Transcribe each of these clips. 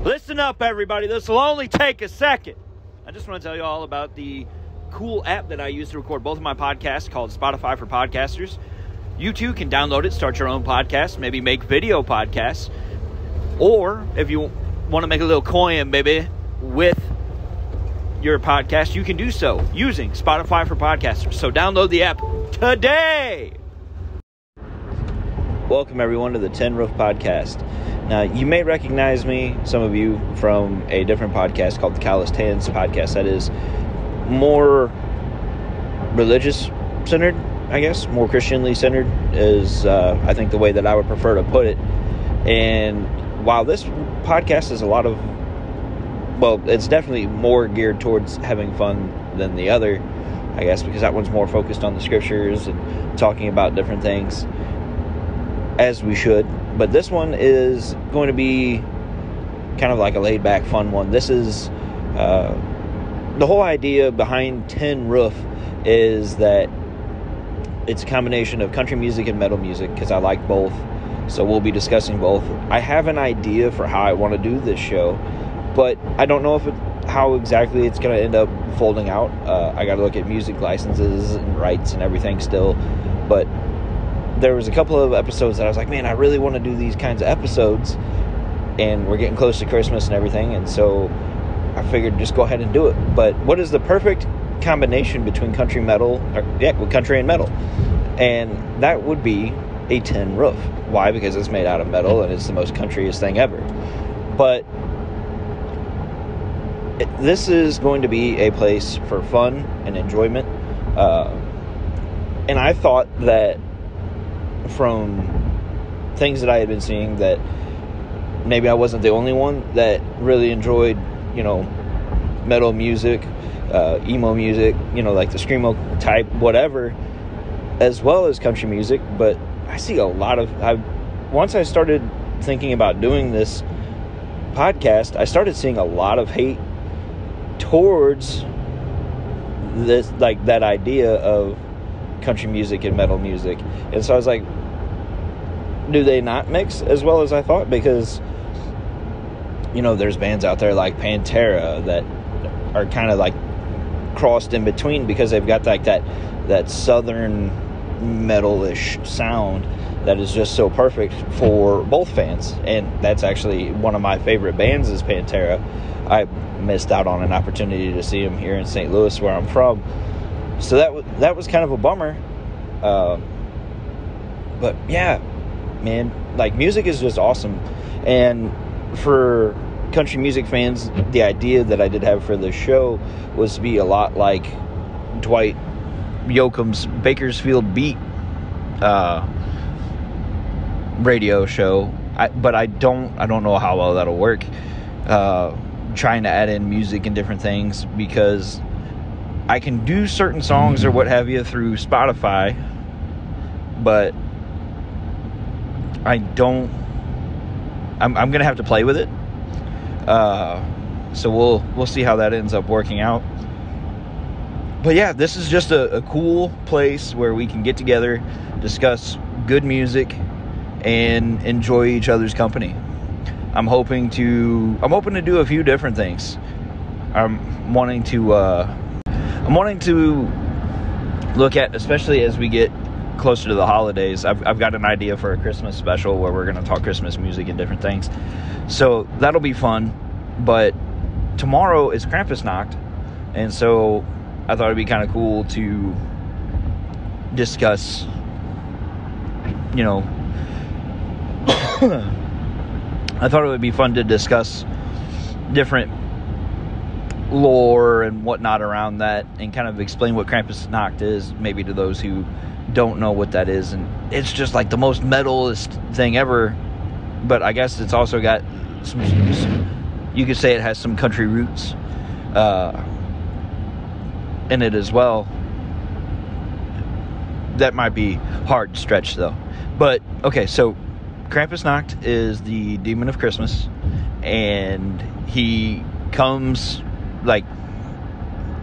Listen up, everybody. This will only take a second. I just want to tell you all about the cool app that I use to record both of my podcasts called Spotify for Podcasters. You too can download it, start your own podcast, maybe make video podcasts. Or if you want to make a little coin, baby, with your podcast, you can do so using Spotify for Podcasters. So download the app today. Welcome, everyone, to the Tin Roof Podcast. Now, you may recognize me, some of you, from a different podcast called the Calloused Hands Podcast. That is more religious-centered, I guess. More Christianly centered is, I think, the way that I would prefer to put it. And while this podcast is a lot of, well, it's definitely more geared towards having fun than the other, I guess, because that one's more focused on the scriptures and talking about different things, as we should. But this one is going to be kind of like a laid-back, fun one. This is the whole idea behind Tin Roof is that it's a combination of country music and metal music, because I like both. So we'll be discussing both. I have an idea for how I want to do this show, but I don't know how exactly it's going to end up folding out. I got to look at music licenses and rights and everything still, but there was a couple of episodes that I was like, man, I really want to do these kinds of episodes, and we're getting close to Christmas and everything, and so I figured just go ahead and do it. But what is the perfect combination between country and metal? And that would be a tin roof. Why? Because it's made out of metal, and it's the most countryest thing ever. But this is going to be a place for fun and enjoyment. And I thought that from things that I had been seeing, that maybe I wasn't the only one that really enjoyed, metal music, emo music, like the screamo type, whatever, as well as country music. But I see a lot of, once I started thinking about doing this podcast, I started seeing a lot of hate towards this, like that idea of country music and metal music. And so I was like, do they not mix as well as I thought? Because there's bands out there like Pantera that are kind of like crossed in between, because they've got like that southern metal-ish sound that is just so perfect for both fans. And that's actually one of my favorite bands is Pantera. I missed out on an opportunity to see them here in St. Louis, where I'm from. So that was kind of a bummer. But yeah, man, like, music is just awesome. And for country music fans, the idea that I did have for this show was to be a lot like Dwight Yoakam's Bakersfield Beat radio show. But I don't know how well that'll work, trying to add in music and different things, because I can do certain songs or what have you through Spotify, but I'm going to have to play with it. So we'll see how that ends up working out. But yeah, this is just a cool place where we can get together, discuss good music, and enjoy each other's company. I'm hoping to do a few different things. I'm wanting to look at, especially as we get closer to the holidays, I've got an idea for a Christmas special where we're going to talk Christmas music and different things. So that'll be fun. But tomorrow is Krampus Nacht, and so I thought it'd be kind of cool to discuss, I thought it would be fun to discuss different lore and whatnot around that, and kind of explain what Krampus Nacht is, maybe to those who don't know what that is. And it's just like the most metalist thing ever, but I guess it's also got some you could say it has some country roots in it as well. That might be hard to stretch though. But okay, so Krampus Nacht is the demon of Christmas, and he comes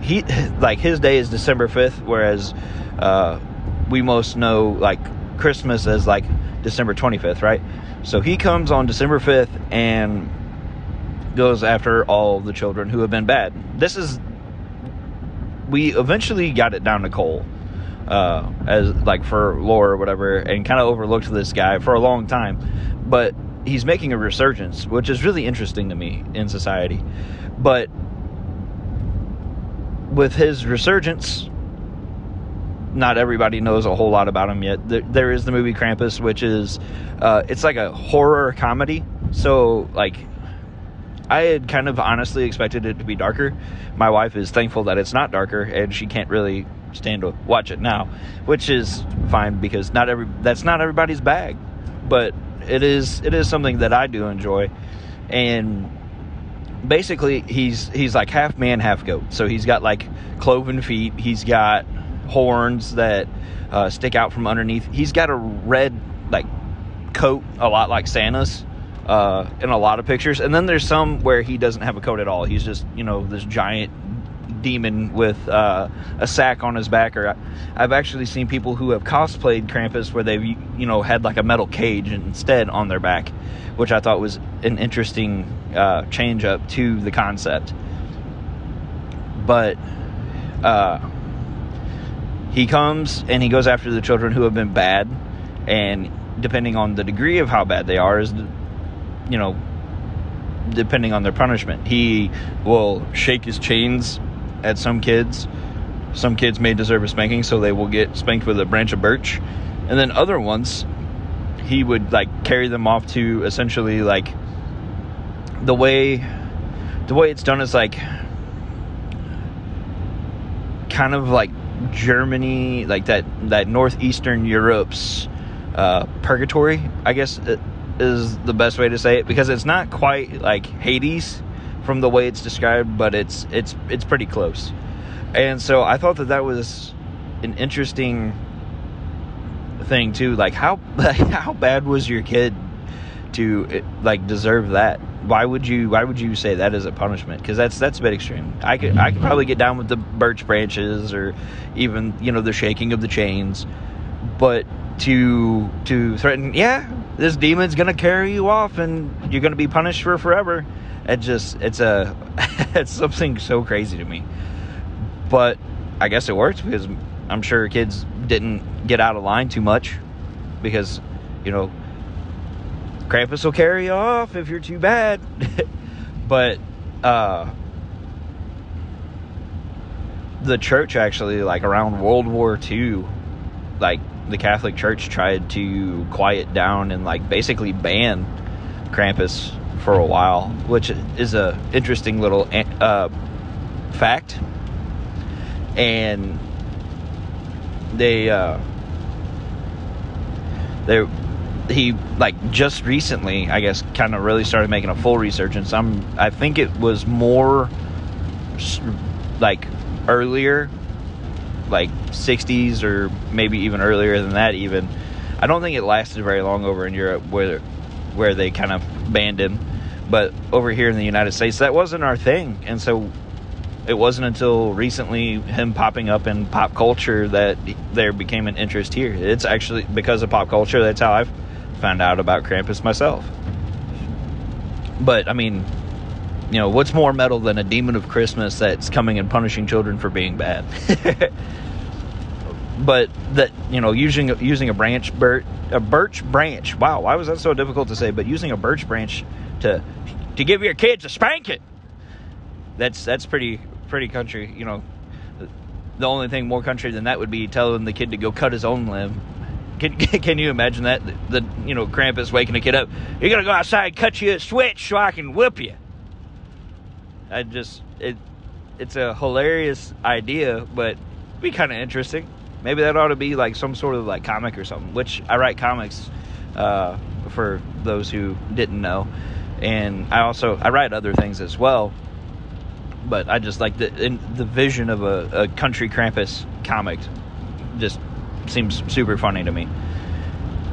his day is December 5th, whereas we most know like Christmas as like December 25th, right? So he comes on December 5th, and goes after all the children who have been bad. We eventually got it down to Cole, as like for lore or whatever, and kind of overlooked this guy for a long time, but he's making a resurgence, which is really interesting to me in society. But with his resurgence, not everybody knows a whole lot about him yet. There is the movie Krampus, which is it's like a horror comedy. So like, I had kind of honestly expected it to be darker. My wife is thankful that it's not darker, and she can't really stand to watch it now, which is fine, because that's not everybody's bag. But it is something that I do enjoy. And basically he's like half man, half goat. So he's got like cloven feet, he's got horns that stick out from underneath. He's got a red like coat, a lot like Santa's, in a lot of pictures. And then there's some where he doesn't have a coat at all. He's just, this giant demon with a sack on his back. Or I've actually seen people who have cosplayed Krampus where they've had like a metal cage instead on their back, which I thought was an interesting change up to the concept. But he comes and he goes after the children who have been bad, and depending on the degree of how bad they are is depending on their punishment. He will shake his chains at some kids. Some kids may deserve a spanking, so they will get spanked with a branch of birch. And then other ones, he would like carry them off to essentially like the way it's done is like kind of like Germany, like that northeastern Europe's purgatory, I guess is the best way to say it, because it's not quite like Hades from the way it's described, but it's pretty close. And so I thought that was an interesting thing too. Like how bad was your kid to like deserve that? Why would you say that is a punishment? Because that's a bit extreme. I could probably get down with the birch branches, or even the shaking of the chains, but to threaten, this demon's gonna carry you off and you're gonna be punished for forever. It's something so crazy to me. But I guess it works, because I'm sure kids didn't get out of line too much, because Krampus will carry you off if you're too bad. But the church actually, like around World War II, like the Catholic Church tried to quiet down and like basically ban Krampus for a while, which is a interesting little fact. And he like just recently, I guess, kind of really started making a full resurgence. I think it was more like earlier, like 60s, or maybe even earlier than that even. I don't think it lasted very long over in Europe where they kind of banned him. But over here in the United States, that wasn't our thing. And so it wasn't until recently, him popping up in pop culture, that there became an interest here. It's actually because of pop culture. That's how I've found out about Krampus myself. But I mean, what's more metal than a demon of Christmas that's coming and punishing children for being bad? But that, using a birch branch. Wow, why was that so difficult to say? But using a birch branch to give your kids a spanking. That's pretty country. The only thing more country than that would be telling the kid to go cut his own limb. Can you imagine that? The Krampus waking a kid up. You're gonna go outside and cut you a switch so I can whip you. It's a hilarious idea, but it'd be kind of interesting. Maybe that ought to be like some sort of like comic or something. Which I write comics, for those who didn't know, and I write other things as well. But I just like the vision of a country Krampus comic. Just seems super funny to me.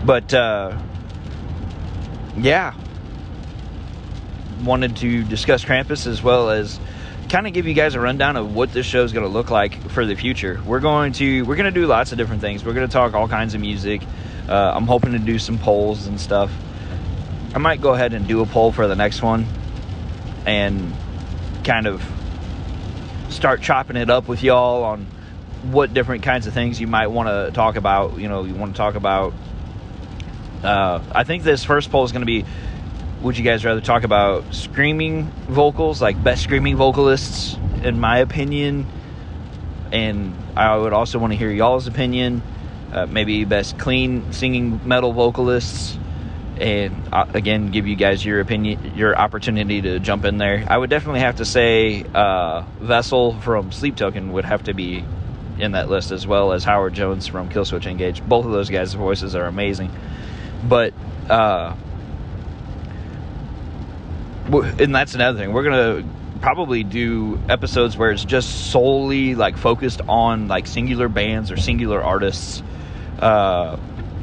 But wanted to discuss Krampus, as well as kind of give you guys a rundown of what this show is going to look like for the future. We're going to do lots of different things. We're going to talk all kinds of music. I'm hoping to do some polls and stuff. I might go ahead and do a poll for the next one, and kind of start chopping it up with y'all on what different kinds of things you might want to talk about. You want to talk about, I think this first poll is going to be, would you guys rather talk about screaming vocals, like best screaming vocalists, in my opinion? And I would also want to hear y'all's opinion. Maybe best clean singing metal vocalists. And again, give you guys your opinion, your opportunity to jump in there. I would definitely have to say Vessel from Sleep Token would have to be in that list, as well as Howard Jones from Killswitch Engage. Both of those guys' voices are amazing. But and that's another thing. We're gonna probably do episodes where it's just solely like focused on like singular bands or singular artists.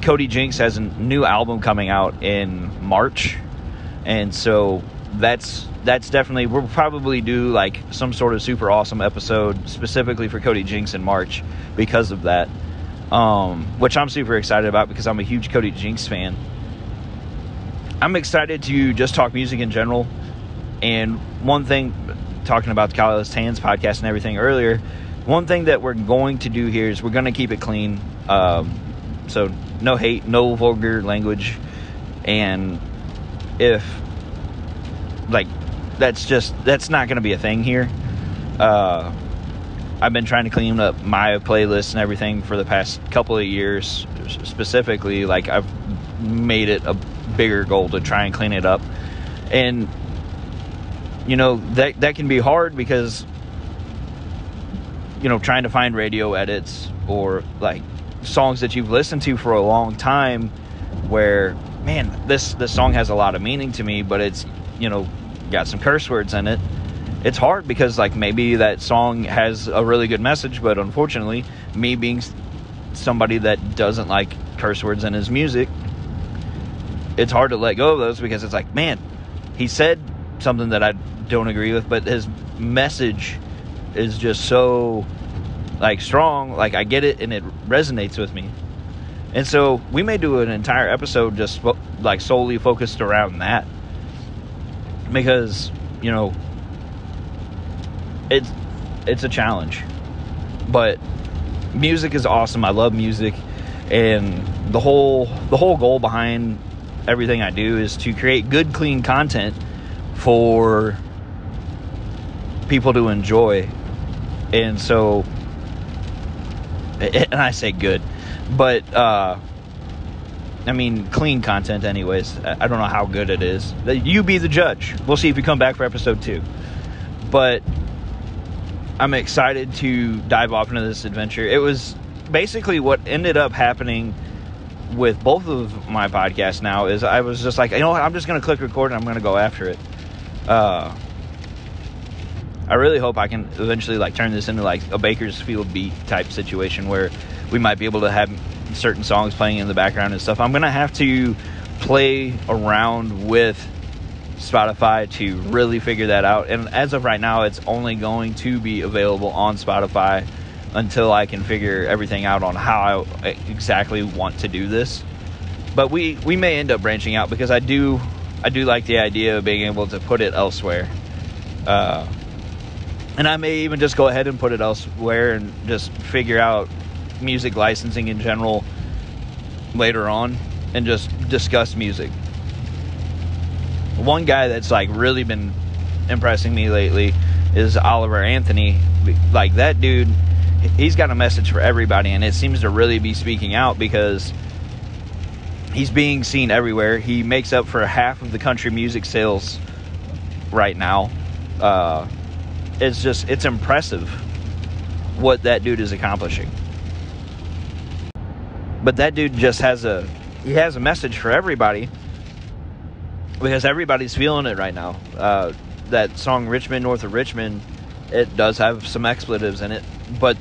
Cody Jinks has a new album coming out in March, and so that's definitely, we'll probably do like some sort of super awesome episode specifically for Cody Jinks in March because of that, which I'm super excited about because I'm a huge Cody Jinks fan. I'm excited to just talk music in general. And one thing, talking about the Calloused Hands podcast and everything earlier, one thing that we're going to do here is we're going to keep it clean. So no hate, no vulgar language. And if, like, that's not going to be a thing here. I've been trying to clean up my playlists and everything for the past couple of years. Specifically, like, I've made it a bigger goal to try and clean it up. And that can be hard because trying to find radio edits or like songs that you've listened to for a long time where, man, this song has a lot of meaning to me, but it's got some curse words in it. It's hard because like maybe that song has a really good message, but unfortunately, me being somebody that doesn't like curse words in his music, it's hard to let go of those because it's like, man, he said something that I don't agree with, but his message is just so like strong, like I get it and it resonates with me. And so we may do an entire episode just like solely focused around that, because it's a challenge. But music is awesome. I love music, and the whole goal behind everything I do is to create good, clean content for people to enjoy. And so, and I say good, but I mean clean content anyways. I don't know how good it is. You be the judge. We'll see if you come back for episode 2. But I'm excited to dive off into this adventure. It was basically what ended up happening with both of my podcasts now is I was just like, I'm just going to click record and I'm going to go after it. I really hope I can eventually like turn this into like a Bakersfield Beat type situation where we might be able to have certain songs playing in the background and stuff. I'm going to have to play around with Spotify to really figure that out. And as of right now, it's only going to be available on Spotify until I can figure everything out on how I exactly want to do this. But we may end up branching out because I do like the idea of being able to put it elsewhere. And I may even just go ahead and put it elsewhere and just figure out music licensing in general later on and just discuss music. One guy that's like really been impressing me lately is Oliver Anthony. Like that dude, he's got a message for everybody, and it seems to really be speaking out because he's being seen everywhere. He makes up for half of the country music sales right now. It's impressive what that dude is accomplishing. But that dude just has a message for everybody because everybody's feeling it right now. That song Richmond North of Richmond, it does have some expletives in it, but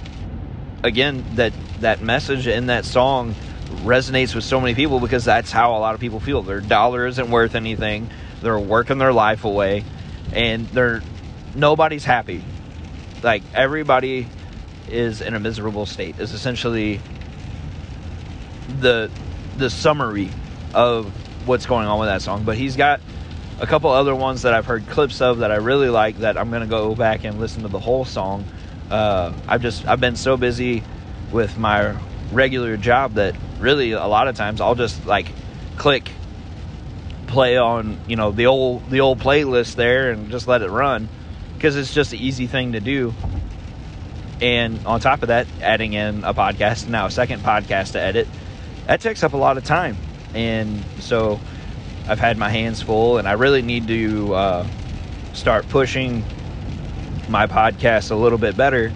again, that message in that song resonates with so many people because that's how a lot of people feel. Their dollar isn't worth anything. They're working their life away, and nobody's happy. Like everybody is in a miserable state is essentially the summary of what's going on with that song. But he's got a couple other ones that I've heard clips of that I really like that I'm gonna go back and listen to the whole song. I've been so busy with my regular job that really a lot of times I'll just like click play on, you know, the old playlist there and just let it run, because it's just an easy thing to do. And on top of that, adding in a podcast, and now a second podcast to edit, that takes up a lot of time. And so I've had my hands full, and I really need to start pushing my podcast a little bit better,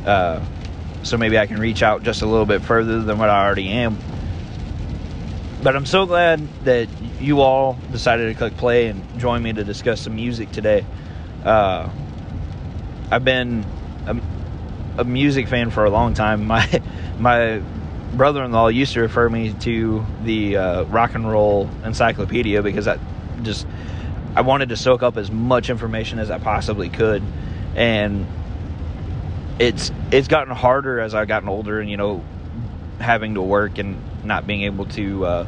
so maybe I can reach out just a little bit further than what I already am. But I'm so glad that you all decided to click play and join me to discuss some music today. I've been a music fan for a long time. My brother-in-law used to refer me to the rock and roll encyclopedia, because I wanted to soak up as much information as I possibly could. And it's gotten harder as I've gotten older, and, you know, having to work and not being able to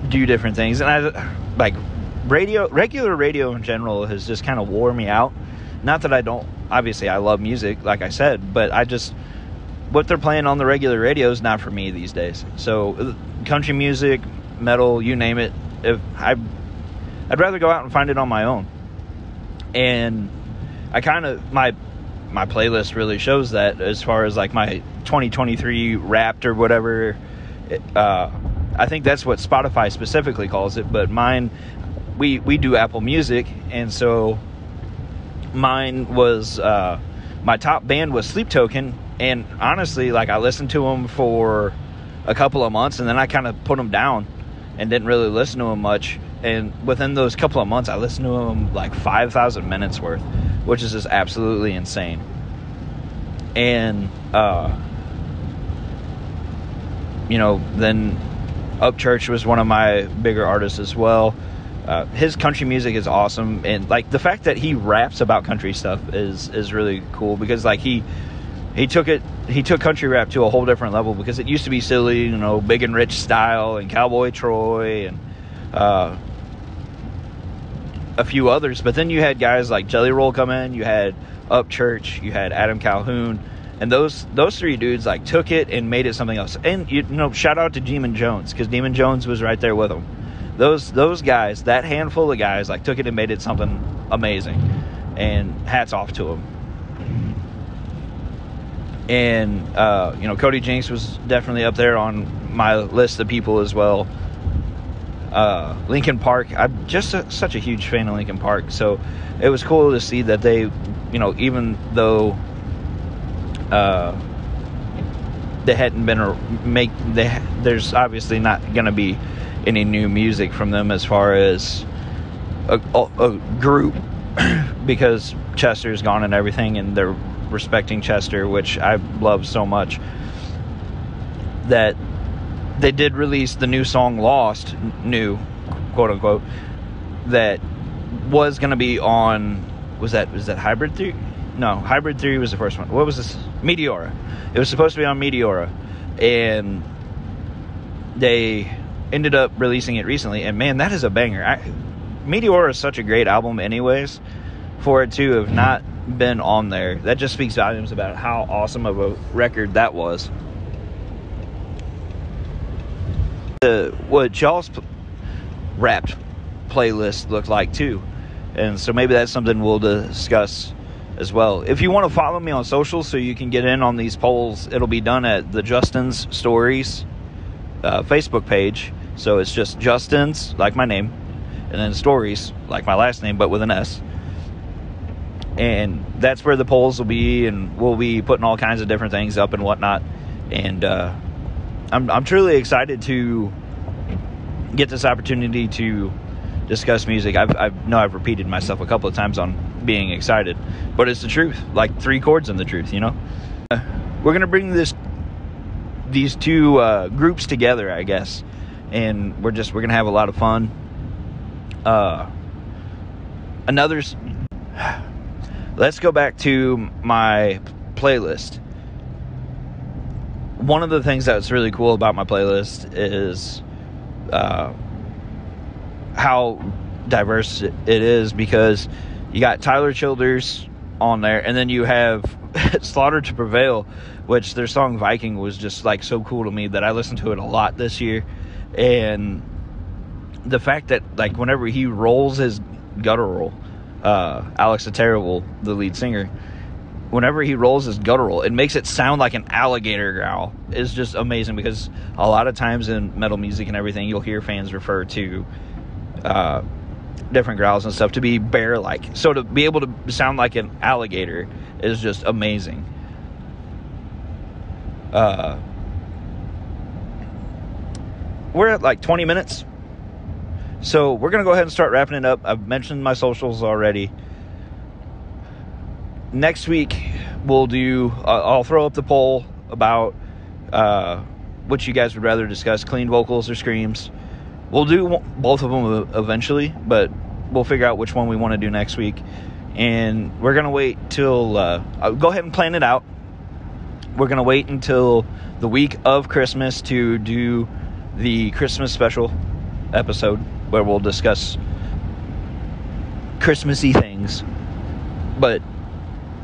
do different things. And I like regular radio in general has just kind of wore me out. Not that I don't, obviously I love music, like I said, but what they're playing on the regular radio is not for me these days. So country music, metal, you name it, I'd rather go out and find it on my own. And I kind of, my playlist really shows that, as far as like my 2023 Wrapped or whatever. I think that's what Spotify specifically calls it, but mine, we do Apple Music, and so mine was, my top band was Sleep Token. And honestly, like, I listened to them for a couple of months, and then I kind of put them down and didn't really listen to them much. And within those couple of months, I listened to them like 5,000 minutes worth, which is just absolutely insane. And, you know, then Upchurch was one of my bigger artists as well. His country music is awesome. And, like, the fact that he raps about country stuff is really cool, because, like, he took country rap to a whole different level, because it used to be silly, you know, Big and Rich Style and Cowboy Troy and a few others. But then you had guys like Jelly Roll come in, you had Upchurch, you had Adam Calhoun, and those three dudes like took it and made it something else. And, you know, shout out to Demon Jones, because Demon Jones was right there with them. Those guys, that handful of guys, like, took it and made it something amazing, and hats off to them. And, you know, Cody Jinks was definitely up there on my list of people as well. Linkin Park, I'm just such a huge fan of Linkin Park, so it was cool to see that they, you know, even though they hadn't been there's obviously not going to be any new music from them as far as a group, because Chester's gone and everything, and they're respecting Chester, which I love so much, that they did release the new song Lost, new, quote unquote, that was going to be on, was that Hybrid 3? No, Hybrid 3 was the first one. What was this? Meteora. It was supposed to be on Meteora, and they ended up releasing it recently, and man, that is a banger. Meteora is such a great album anyways. For it to have not been on there, that just speaks volumes about how awesome of a record that was. What y'all's Wrapped playlist looked like too, and so maybe that's something we'll discuss as well. If you want to follow me on social so you can get in on these polls, it'll be done at the Justin's Stories Facebook page. So it's just Justin's, like my name, and then Stories, like my last name, but with an S. And that's where the polls will be, and we'll be putting all kinds of different things up and whatnot. And I'm truly excited to get this opportunity to discuss music. I know I've repeated myself a couple of times on being excited, but it's the truth. Like 3 chords in the truth, you know. We're gonna bring these two groups together, I guess, and we're gonna have a lot of fun. Let's go back to my playlist. One of the things that's really cool about my playlist is how diverse it is, because you got Tyler Childers on there, and then you have Slaughter to Prevail, which their song Viking was just like so cool to me that I listened to it a lot this year. And the fact that like whenever he rolls his guttural, Alex the Terrible, the lead singer, whenever he rolls his guttural, it makes it sound like an alligator growl. It's just amazing, because a lot of times in metal music and everything, you'll hear fans refer to different growls and stuff to be bear-like. So to be able to sound like an alligator is just amazing. We're at like 20 minutes. So we're going to go ahead and start wrapping it up. I've mentioned my socials already. Next week, we'll do... I'll throw up the poll about what you guys would rather discuss, clean vocals or screams. We'll do both of them eventually, but we'll figure out which one we want to do next week. And we're going to wait till... I'll go ahead and plan it out. We're going to wait until the week of Christmas to do the Christmas special episode, where we'll discuss Christmassy things. But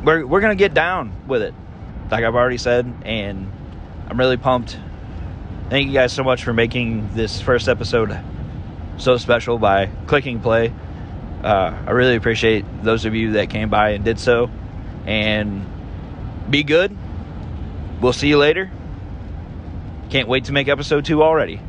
we're going to get down with it, like I've already said, and I'm really pumped. Thank you guys so much for making this first episode so special by clicking play. I really appreciate those of you that came by and did so. And be good. We'll see you later. Can't wait to make episode 2 already.